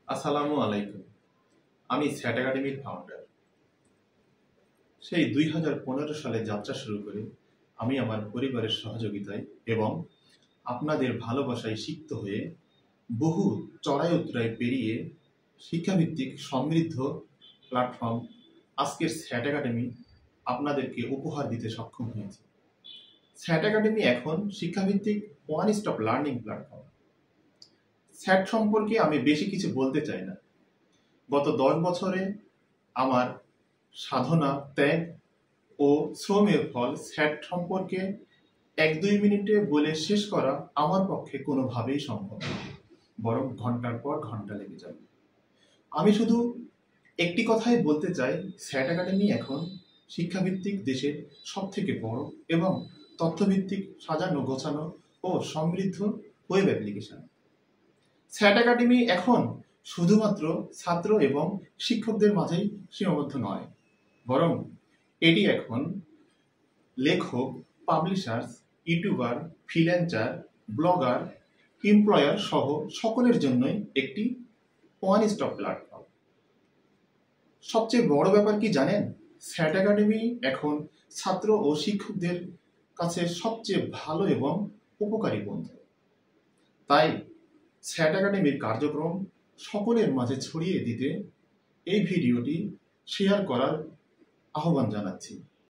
আসসালামু আলাইকুম। আমি স্যাট একাডেমির ফাউন্ডার। সেই 2015 সালে যাত্রা শুরু করে আমি আমার পরিবারের সহযোগিতায় এবং আপনাদের ভালোবাসায় সিক্ত হয়ে বহু চড়াই উতরাই পেরিয়ে শিক্ষাভিত্তিক সমৃদ্ধ প্ল্যাটফর্ম আজকের স্যাট একাডেমি আপনাদেরকে উপহার দিতে সক্ষম হয়েছে। স্যাট একাডেমি এখন শিক্ষাভিত্তিক ওয়ান স্টপ লার্নিং প্ল্যাটফর্ম। স্যাট সম্পর্কে আমি বেশি কিছু বলতে চাই না। গত 10 বছরে আমার সাধনা, ত্যাগ ও শ্রমের ফল স্যাট সম্পর্কে 1-2 মিনিটে বলে শেষ করা আমার পক্ষে কোনোভাবেই সম্ভব না, বরং ঘন্টার পর ঘন্টা লেগে যাবে। আমি শুধু একটি কথাই বলতে চাই, স্যাট একাডেমি এখন শিক্ষাভিত্তিক দেশের সবথেকে বড় এবং তথ্যভিত্তিক সাজানো গোছানো ও সমৃদ্ধ ওয়েব অ্যাপ্লিকেশন। স্যাট একাডেমি এখন শুধুমাত্র ছাত্র এবং শিক্ষকদের মাঝেই সীমাবদ্ধ নয়, বরং এটি এখন লেখক, publishers, YouTuber, freelancer, blogger, employer সহ সকলের জন্যই একটি ওয়ান স্টপ প্ল্যাটফর্ম। সবচেয়ে বড় ব্যাপার কি জানেন? স্যাট একাডেমি এখন ছাত্র ও শিক্ষকদের কাছে সবচেয়ে ভালো এবং উপকারী বন্ধু। তাই স্যাট একাডেমির কার্যক্রম সকলের মাঝে ছড়িয়ে দিতে এই ভিডিওটি শেয়ার করার আহ্বান জানাচ্ছি।